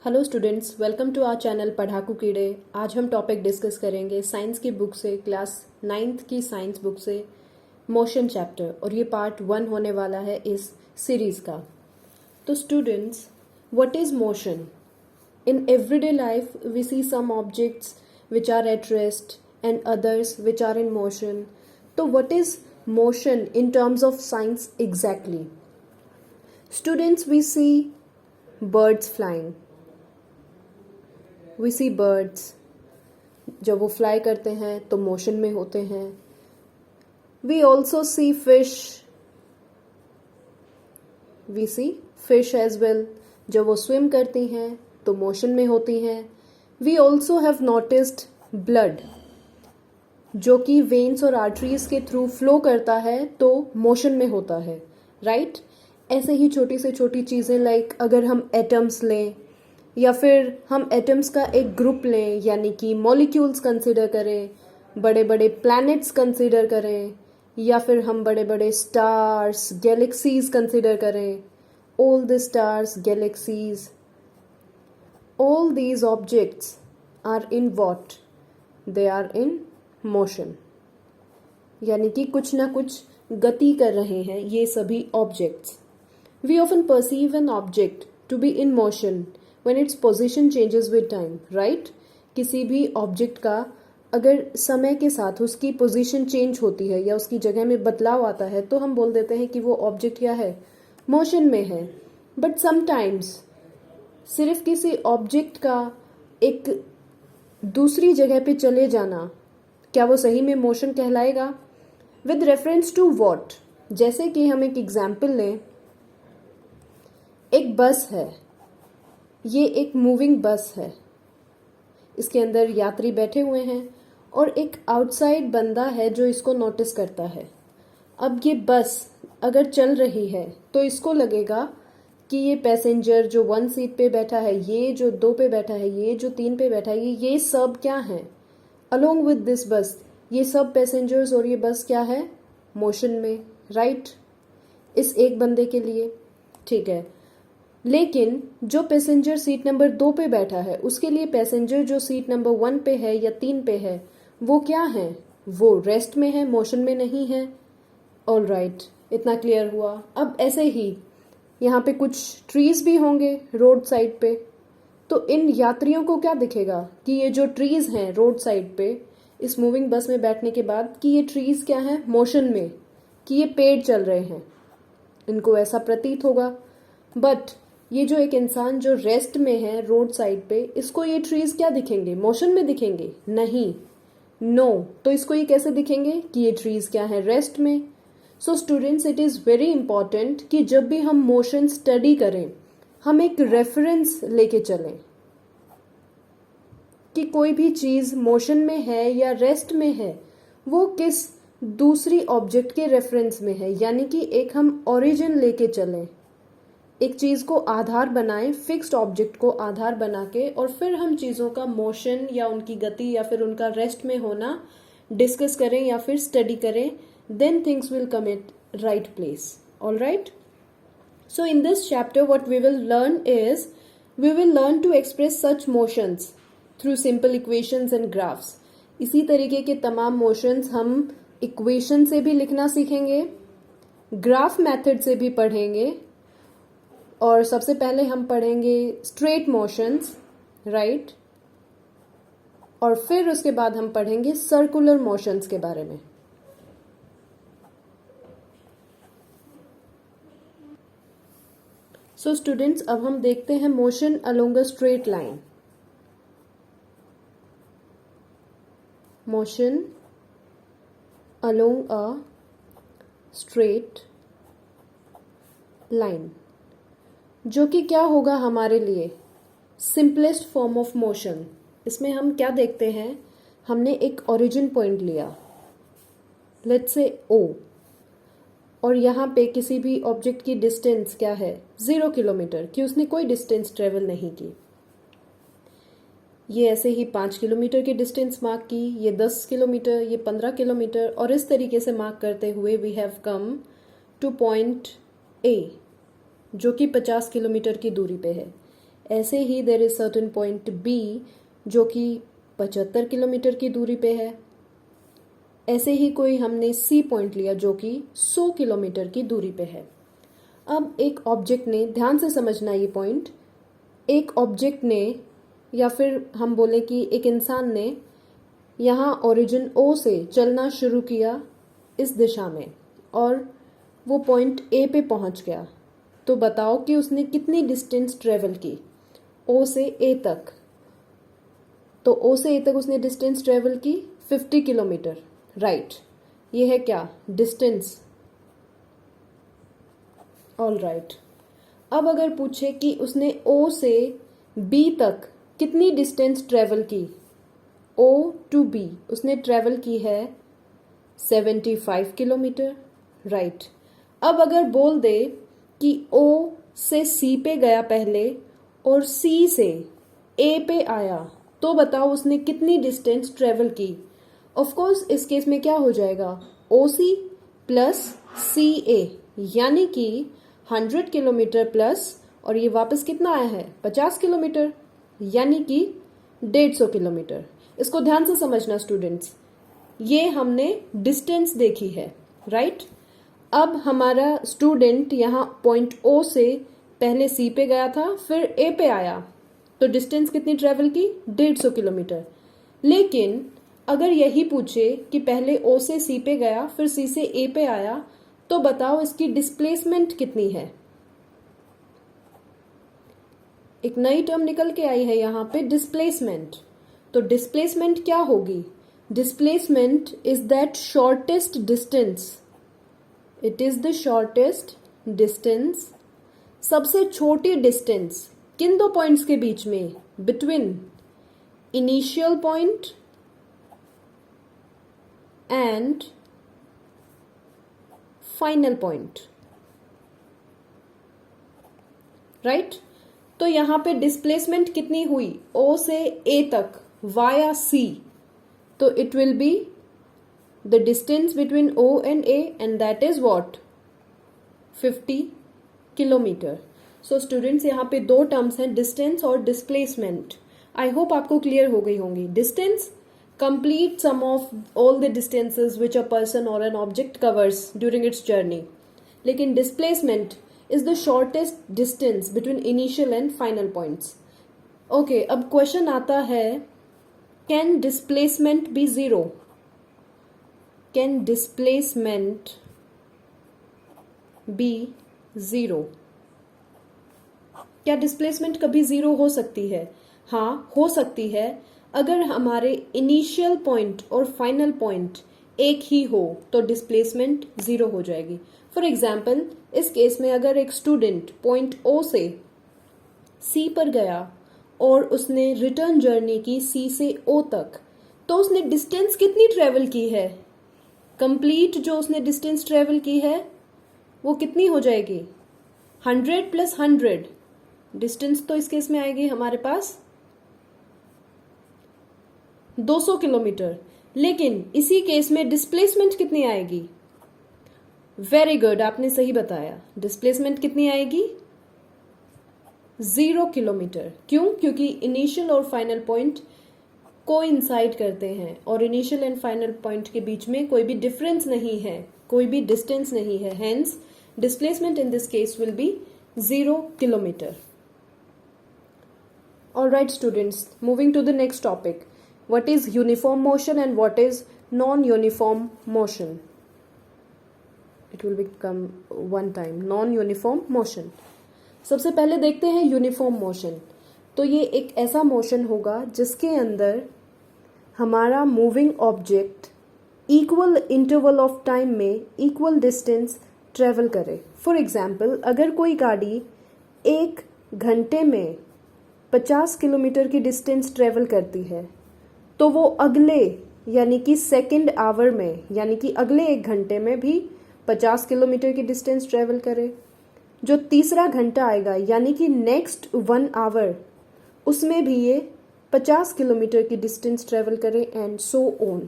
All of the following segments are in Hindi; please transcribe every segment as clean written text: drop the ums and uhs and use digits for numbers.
Hello students, welcome to our channel पढ़ाकू कीड़े। आज हम टॉपिक डिस्कस करेंगे साइंस की बुक से, क्लास 9th की साइंस बुक से मोशन चैप्टर, और ये पार्ट 1 होने वाला है इस सीरीज का। तो students, what is motion? In everyday life we see some objects which are at rest and others which are in motion. तो what is motion in terms of science exactly? Students, we see birds flying. We see birds. जब वो फ्लाई करते हैं तो मोशन में होते हैं. We also see fish. We see fish as well. जब वो स्विम करती हैं तो मोशन में होती हैं. We also have noticed blood, जो कि वेन्स और आर्टरीज के थ्रू फ्लो करता है तो मोशन में होता है, राइट? ऐसे ही छोटी से छोटी चीज़ें लाइक अगर हम एटम्स लें या फिर हम एटम्स का एक ग्रुप लें, यानी कि मॉलिक्यूल्स कंसिडर करें, बड़े बड़े प्लैनेट्स कंसिडर करें, या फिर हम बड़े बड़े स्टार्स, गैलेक्सीज कंसिडर करें, all the stars, galaxies, all these objects are in what? They are in motion, यानी कि कुछ ना कुछ गति कर रहे हैं ये सभी objects. We often perceive an object to be in motion when its position changes with time, right? किसी भी ऑब्जेक्ट का अगर समय के साथ उसकी पोजीशन चेंज होती है या उसकी जगह में बदलाव आता है तो हम बोल देते हैं कि वो ऑब्जेक्ट क्या है? मोशन में है. बट समटाइम्स सिर्फ किसी ऑब्जेक्ट का एक दूसरी जगह पे चले जाना, क्या वो सही में मोशन कहलाएगा? With reference to what? जैसे कि हम एक एग्जाम्पल लें. एक बस है, ये एक मूविंग बस है, इसके अंदर यात्री बैठे हुए हैं और एक आउटसाइड बंदा है जो इसको नोटिस करता है. अब ये बस अगर चल रही है तो इसको लगेगा कि ये पैसेंजर जो 1 सीट पे बैठा है, ये जो 2 पे बैठा है, ये जो 3 पे बैठा है, ये सब क्या है? अलोंग विद दिस बस, ये सब पैसेंजर्स और ये बस क्या है? मोशन में, राइट? इस एक बंदे के लिए ठीक है. लेकिन जो पैसेंजर सीट नंबर 2 पे बैठा है उसके लिए पैसेंजर जो सीट नंबर 1 पे है या 3 पे है वो क्या है? वो रेस्ट में है, मोशन में नहीं है. ऑल राइट, इतना क्लियर हुआ. अब ऐसे ही यहाँ पे कुछ ट्रीज भी होंगे रोड साइड पे, तो इन यात्रियों को क्या दिखेगा कि ये जो ट्रीज हैं रोड साइड पे इस मूविंग बस में बैठने के बाद कि ये ट्रीज क्या है? मोशन में, कि ये पेड़ चल रहे हैं, इनको ऐसा प्रतीत होगा. बट ये जो एक इंसान जो रेस्ट में है रोड साइड पे, इसको ये ट्रीज क्या दिखेंगे? मोशन में दिखेंगे? नहीं, नो. तो इसको ये कैसे दिखेंगे कि ये ट्रीज क्या है? रेस्ट में. So students, it is very important कि जब भी हम मोशन स्टडी करें हम एक रेफरेंस लेके चलें कि कोई भी चीज मोशन में है या रेस्ट में है वो किस दूसरी ऑब्जेक्ट के रेफरेंस में है, यानी कि एक हम ओरिजिन लेके चलें, एक चीज को आधार बनाएं, फिक्स्ड ऑब्जेक्ट को आधार बना के, और फिर हम चीजों का मोशन या उनकी गति या फिर उनका रेस्ट में होना डिस्कस करें या फिर स्टडी करें. Then things will come at right place. All right. So in this chapter what we will learn is we will learn to express such motions through simple equations and graphs. इसी तरीके के तमाम मोशंस हम इक्वेशन से भी लिखना सीखेंगे, ग्राफ मेथड से भी पढ़ेंगे, और सबसे पहले हम पढ़ेंगे स्ट्रेट मोशंस, राइट? और फिर उसके बाद हम पढ़ेंगे सर्कुलर मोशंस के बारे में. सो स्टूडेंट्स, अब हम देखते हैं motion along a straight line. Motion along a straight line, जो कि क्या होगा हमारे लिए? Simplest form of motion. इसमें हम क्या देखते हैं? हमने एक ओरिजिन पॉइंट लिया, लेट्स से O, और यहाँ पे किसी भी ऑब्जेक्ट की डिस्टेंस क्या है? 0 किलोमीटर, कि उसने कोई डिस्टेंस ट्रेवल नहीं की. ये ऐसे ही 5 किलोमीटर की डिस्टेंस मार्क की, ये 10 किलोमीटर, ये 15 किलोमीटर, और इस तरीके से मार्क करते हुए we have come to point A, जो कि 50 किलोमीटर की दूरी पे है. ऐसे ही there is certain point B जो कि 75 किलोमीटर की दूरी पे है। ऐसे ही कोई हमने सी पॉइंट लिया जो कि 100 किलोमीटर की दूरी पे है। अब एक ऑब्जेक्ट ने, ध्यान से समझना ये पॉइंट, एक ऑब्जेक्ट ने या फिर हम बोले कि एक इंसान ने यहाँ ओरिजिन ओ से चलना शुरू किया इस दिशा में और वो पॉइंट ए पे पहुंच गया। तो बताओ कि उसने कितनी डिस्टेंस ट्रेवल की ओ से ए तक। तो ओ से ए तक उसने डिस्टेंस ट्रेवल की 50 किलोमीटर, राइट। ये है क्या, डिस्टेंस। All right. अब अगर पूछे कि उसने ओ से बी तक कितनी डिस्टेंस ट्रेवल की, ओ टू बी उसने ट्रेवल की है 75 किलोमीटर, राइट। अब अगर बोल दे कि ओ से सी पे गया पहले और सी से ए पे आया, तो बताओ उसने कितनी डिस्टेंस ट्रेवल की। ऑफ कोर्स इस केस में क्या हो जाएगा, ओ सी प्लस सी ए, यानी कि 100 किलोमीटर प्लस, और ये वापस कितना आया है 50 किलोमीटर, यानी कि 150 किलोमीटर। इसको ध्यान से समझना स्टूडेंट्स, ये हमने डिस्टेंस देखी है, राइट। अब हमारा स्टूडेंट यहाँ पॉइंट ओ से पहले सी पे गया था, फिर ए पे आया, तो डिस्टेंस कितनी ट्रेवल की, 150 किलोमीटर। लेकिन अगर यही पूछे कि पहले ओ से सी पे गया फिर सी से ए पे आया, तो बताओ इसकी डिस्प्लेसमेंट कितनी है। एक नई टर्म निकल के आई है यहाँ पे, डिस्प्लेसमेंट। तो डिस्प्लेसमेंट क्या होगी, displacement is that shortest distance, it is the shortest distance, सबसे छोटी डिस्टेंस किन दो पॉइंट्स के बीच में, between initial point and final point, right. तो यहां पे डिस्प्लेसमेंट कितनी हुई, ओ से ए तक वाया सी, तो it will be the distance between O and A, and that is what, 50 kilometre. So students यहाँ पे दो टर्म्स हैं, डिस्टेंस और डिस्प्लेसमेंट। आई होप आपको क्लियर हो गई होंगी। Distance complete sum of all the distances which a person or an object covers during its journey, लेकिन displacement is the shortest distance between initial and final points. Okay, अब क्वेश्चन आता है, can displacement be zero? Can displacement be zero? क्या डिस्प्लेसमेंट कभी जीरो हो सकती है? हाँ, हो सकती है अगर हमारे इनिशियल पॉइंट और फाइनल पॉइंट एक ही हो, तो डिस्प्लेसमेंट जीरो हो जाएगी। फॉर एग्जाम्पल, इस केस में अगर एक स्टूडेंट पॉइंट ओ से सी पर गया और उसने रिटर्न जर्नी की सी से ओ तक, तो उसने डिस्टेंस कितनी ट्रेवल की है, कंप्लीट जो उसने डिस्टेंस ट्रेवल की है वो कितनी हो जाएगी, 100 प्लस 100, डिस्टेंस तो इस केस में आएगी हमारे पास 200 किलोमीटर। लेकिन इसी केस में डिस्प्लेसमेंट कितनी आएगी, वेरी गुड, आपने सही बताया, डिस्प्लेसमेंट कितनी आएगी, 0 किलोमीटर। क्यों, क्योंकि इनिशियल और फाइनल पॉइंट कोइंसाइड करते हैं और इनिशियल एंड फाइनल पॉइंट के बीच में कोई भी डिफरेंस नहीं है, कोई भी डिस्टेंस नहीं है, hence displacement in this case will be 0 kilometre. All right students, moving to the next topic. What is uniform motion and what is non-uniform motion? It will become one time. Non-uniform motion. सबसे पहले देखते हैं यूनिफॉर्म मोशन। तो ये एक ऐसा मोशन होगा जिसके अंदर हमारा moving object equal interval of time में इक्वल डिस्टेंस ट्रेवल करे। फॉर एग्जाम्पल, अगर कोई गाड़ी 1 घंटे में 50 किलोमीटर की डिस्टेंस ट्रेवल करती है, तो वो अगले यानी कि सेकेंड आवर में, यानी कि अगले 1 घंटे में भी 50 किलोमीटर की डिस्टेंस ट्रेवल करे। जो तीसरा घंटा आएगा यानी कि नेक्स्ट 1 आवर, उसमें भी ये 50 किलोमीटर की डिस्टेंस ट्रेवल करे, एंड सो ऑन।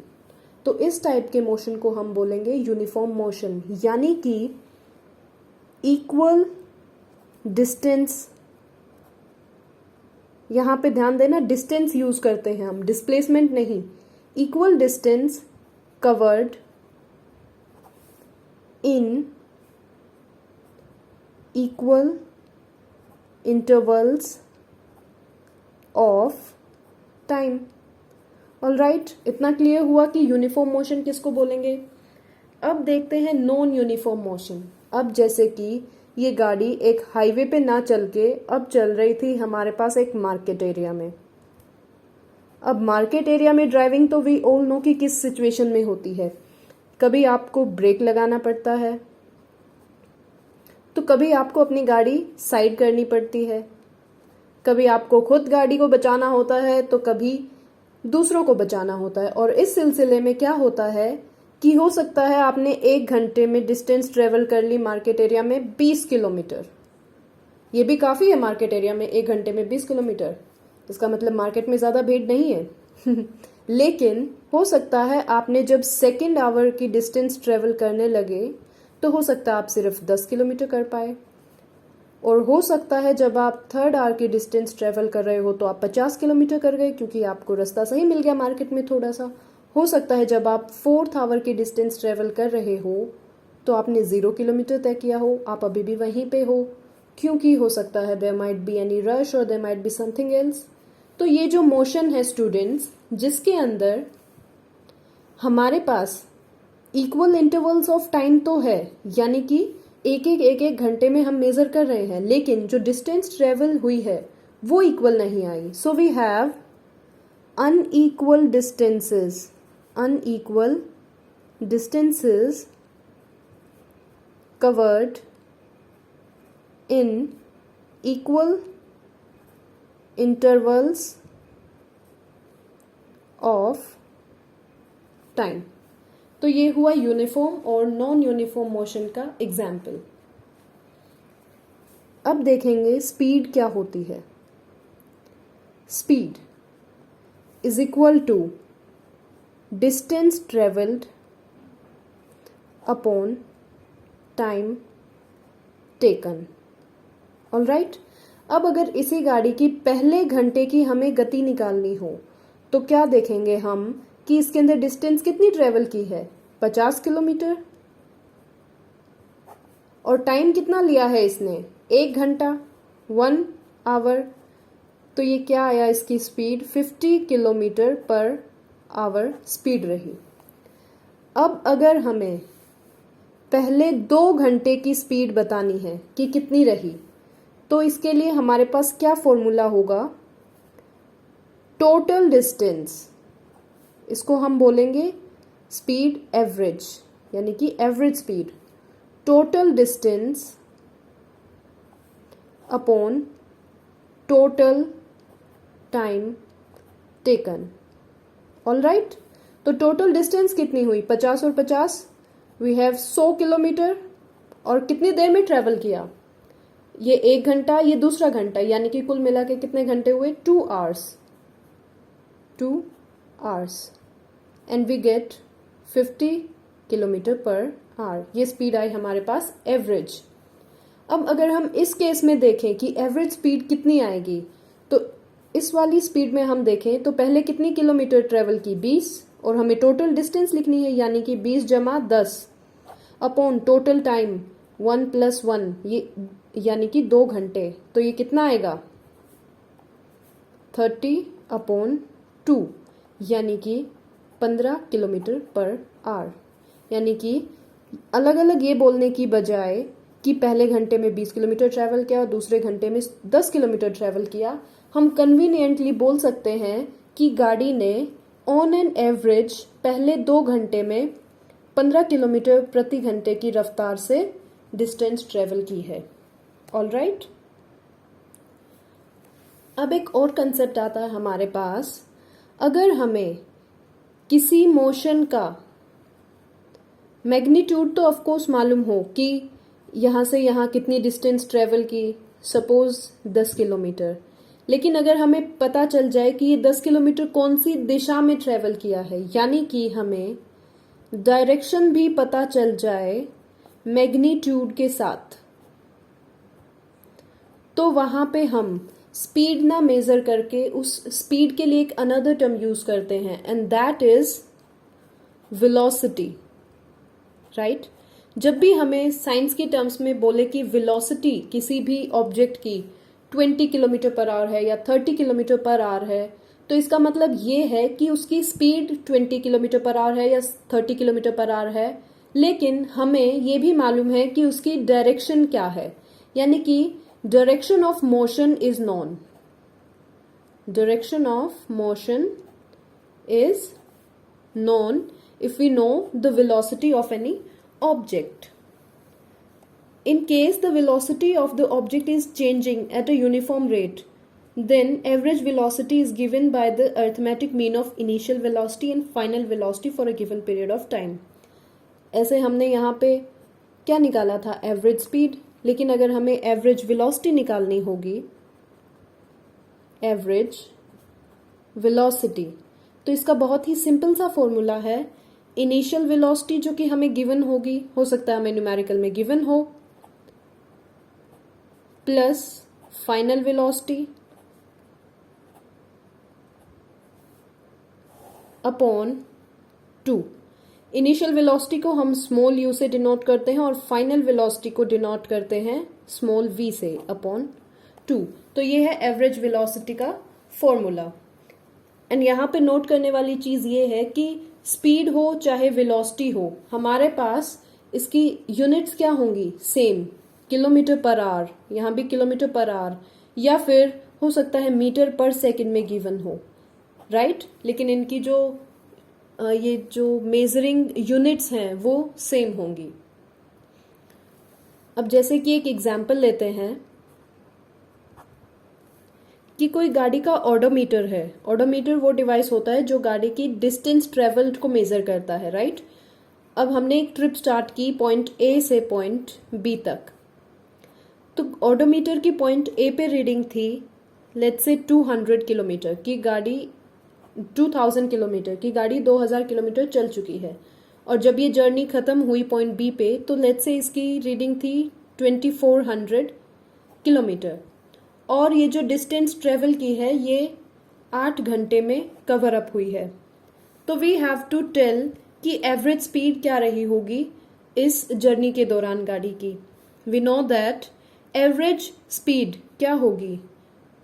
तो इस टाइप के मोशन को हम बोलेंगे यूनिफॉर्म मोशन, यानी कि इक्वल डिस्टेंस यहाँ पे ध्यान देना, डिस्टेंस यूज करते हैं हम, डिस्प्लेसमेंट नहीं। Equal distance covered in equal intervals of time. Alright, इतना क्लियर हुआ कि यूनिफॉर्म मोशन किसको बोलेंगे। अब देखते हैं नॉन यूनिफॉर्म मोशन। अब जैसे कि ये गाड़ी एक हाईवे पे ना चल के अब चल रही थी हमारे पास एक मार्केट एरिया में। अब मार्केट एरिया में ड्राइविंग तो वी ऑल नो कि किस सिचुएशन में होती है। कभी आपको ब्रेक लगाना पड़ता है, तो कभी आपको अपनी गाड़ी साइड करनी पड़ती है, कभी आपको खुद गाड़ी को बचाना होता है, तो कभी दूसरों को बचाना होता है। और इस सिलसिले में क्या होता है कि हो सकता है आपने 1 घंटे में डिस्टेंस ट्रेवल कर ली मार्केट एरिया में 20 किलोमीटर। ये भी काफ़ी है, मार्केट एरिया में 1 घंटे में 20 किलोमीटर, इसका मतलब मार्केट में ज़्यादा भीड़ नहीं है। लेकिन हो सकता है आपने जब सेकेंड आवर की डिस्टेंस ट्रेवल करने लगे तो हो सकता है आप सिर्फ 10 किलोमीटर कर पाए, और हो सकता है जब आप थर्ड आवर की डिस्टेंस ट्रेवल कर रहे हो तो आप 50 किलोमीटर कर गए क्योंकि आपको रास्ता सही मिल गया मार्केट में थोड़ा सा। हो सकता है जब आप फोर्थ आवर की डिस्टेंस ट्रेवल कर रहे हो तो आपने 0 किलोमीटर तय किया हो, आप अभी भी वहीं पे हो, क्योंकि हो सकता है there might be any rush और there might be something else. तो ये जो मोशन है स्टूडेंट्स, जिसके अंदर हमारे पास इक्वल इंटरवल्स ऑफ टाइम तो है, यानी कि एक एक घंटे में हम मेजर कर रहे हैं, लेकिन जो डिस्टेंस ट्रेवल हुई है वो इक्वल नहीं आई। So we have unequal distances covered in equal intervals of time। तो ये हुआ यूनिफॉर्म और नॉन यूनिफॉर्म मोशन का एग्जाम्पल। अब देखेंगे स्पीड क्या होती है। Speed is equal to distance traveled upon time taken। Alright, अब अगर इसी गाड़ी की पहले घंटे की हमें गति निकालनी हो तो क्या देखेंगे हम कि इसके अंदर डिस्टेंस कितनी ट्रेवल की है, 50 किलोमीटर, और टाइम कितना लिया है इसने, 1 घंटा, 1 आवर। तो ये क्या आया, इसकी speed 50 kilometre per our speed रही। अब अगर हमें पहले 2 घंटे की स्पीड बतानी है कि कितनी रही, तो इसके लिए हमारे पास क्या फॉर्मूला होगा, टोटल डिस्टेंस, इसको हम बोलेंगे स्पीड एवरेज, यानी कि average speed, total distance upon total time taken. Alright, तो टोटल डिस्टेंस कितनी हुई, 50 और 50, वी हैव 100 किलोमीटर, और कितनी देर में ट्रेवल किया, ये 1 घंटा, ये दूसरा घंटा, यानी कि कुल मिला के कितने घंटे हुए, 2 hours, 2 hours, and we get 50 kilometre per hour. ये स्पीड आई हमारे पास एवरेज। अब अगर हम इस केस में देखें कि एवरेज स्पीड कितनी आएगी, तो इस वाली स्पीड में हम देखें तो पहले कितनी किलोमीटर ट्रेवल की, 20, और हमें टोटल डिस्टेंस लिखनी है, यानी कि 20 जमा 10 अपॉन टोटल टाइम 1 + 1, ये यानी कि 2 घंटे। तो ये कितना आएगा, 30/2, यानी कि 15 किलोमीटर पर आवर। यानी कि अलग अलग ये बोलने की बजाय कि पहले घंटे में 20 किलोमीटर ट्रैवल किया और दूसरे घंटे में 10 किलोमीटर ट्रैवल किया, हम कन्वीनियंटली बोल सकते हैं कि गाड़ी ने ऑन एन एवरेज पहले 2 घंटे में 15 किलोमीटर प्रति घंटे की रफ्तार से डिस्टेंस ट्रेवल की है। ऑलराइट, अब एक और कंसेप्ट आता है हमारे पास। अगर हमें किसी मोशन का मैग्नीट्यूड तो ऑफ कोर्स मालूम हो कि यहाँ से यहाँ कितनी डिस्टेंस ट्रेवल की, सपोज 10 किलोमीटर, लेकिन अगर हमें पता चल जाए कि ये 10 किलोमीटर कौन सी दिशा में ट्रेवल किया है, यानी कि हमें डायरेक्शन भी पता चल जाए मैग्नीट्यूड के साथ, तो वहां पे हम स्पीड ना मेजर करके उस स्पीड के लिए एक अनदर टर्म यूज करते हैं, and that is velocity, right. जब भी हमें साइंस के टर्म्स में बोले कि वेलोसिटी किसी भी ऑब्जेक्ट की 20 किलोमीटर पर आवर है या 30 किलोमीटर पर आवर है, तो इसका मतलब ये है कि उसकी स्पीड 20 किलोमीटर पर आवर है या 30 किलोमीटर पर आवर है, लेकिन हमें ये भी मालूम है कि उसकी डायरेक्शन क्या है, यानी कि direction of motion is known. Direction of motion is known if we know the velocity of any object. In case the velocity of the object is changing at a uniform rate, then average velocity is given by the arithmetic mean of initial velocity and final velocity for a given period of time. ऐसे हमने यहाँ पे क्या निकाला था, एवरेज स्पीड, लेकिन अगर हमें एवरेज वेलोसिटी निकालनी होगी, एवरेज वेलोसिटी, तो इसका बहुत ही सिंपल सा फॉर्मूला है, इनिशियल वेलोसिटी जो कि हमें गिवन होगी, हो सकता है हमें न्यूमेरिकल में गिवन हो, plus final velocity upon 2। Initial velocity को हम स्मॉल यू से डिनोट करते हैं और फाइनल वेलोसिटी को डिनोट करते हैं स्मॉल v से, अपॉन 2। तो ये है एवरेज वेलोसिटी का फॉर्मूला। एंड यहाँ पे नोट करने वाली चीज ये है कि स्पीड हो चाहे वेलोसिटी हो, हमारे पास इसकी यूनिट्स क्या होंगी, सेम, किलोमीटर पर आवर, यहाँ भी किलोमीटर पर आवर, या फिर हो सकता है मीटर पर सेकंड में गिवन हो, राइट। लेकिन इनकी जो ये जो मेजरिंग यूनिट्स हैं वो सेम होंगी। अब जैसे कि एक एग्जाम्पल लेते हैं कि कोई गाड़ी का ऑडोमीटर है। ऑडोमीटर वो डिवाइस होता है जो गाड़ी की डिस्टेंस ट्रेवल्ड को मेजर करता है, राइट। अब हमने एक ट्रिप स्टार्ट की पॉइंट ए से पॉइंट बी तक, तो ऑडोमीटर की पॉइंट ए पे रीडिंग थी लेट्स से 200 किलोमीटर की गाड़ी, 2000 किलोमीटर की गाड़ी 2000 किलोमीटर चल चुकी है, और जब ये जर्नी खत्म हुई पॉइंट बी पे तो लेट्स से इसकी रीडिंग थी 2400 किलोमीटर, और ये जो डिस्टेंस ट्रेवल की है ये 8 घंटे में कवर अप हुई है। तो वी हैव टू टेल कि एवरेज स्पीड क्या रही होगी इस जर्नी के दौरान गाड़ी की। We know that average speed क्या होगी,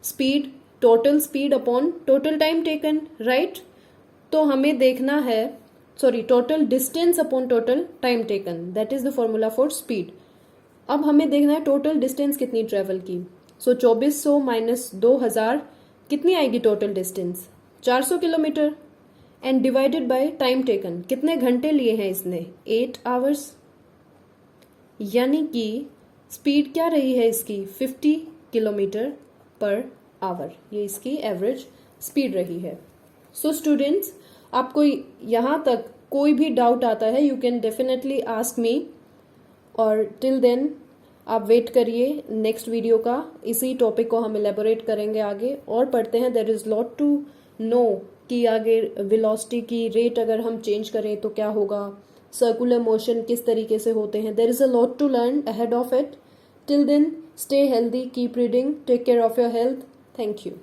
speed, total speed upon total time taken, right. तो हमें देखना है, total distance upon total time taken, that is the formula for speed. अब हमें देखना है टोटल डिस्टेंस कितनी ट्रेवल की, 2400 माइनस 2000 कितनी आएगी total distance, 400 kilometre, and divided by time taken, कितने घंटे लिए हैं इसने, 8 आवर्स, यानी कि स्पीड क्या रही है इसकी 50 किलोमीटर पर आवर, ये इसकी एवरेज स्पीड रही है। सो स्टूडेंट्स, आपको यहाँ तक कोई भी डाउट आता है you can definitely ask me, और टिल देन आप वेट करिए नेक्स्ट वीडियो का, इसी टॉपिक को हम एलेबोरेट करेंगे आगे और पढ़ते हैं। There is lot to know कि आगे वेलोसिटी की रेट अगर हम चेंज करें तो क्या होगा, सर्कुलर मोशन किस तरीके से होते हैं। There is a lot to learn ahead of it. Till then stay healthy, keep reading, take care of your health. Thank you.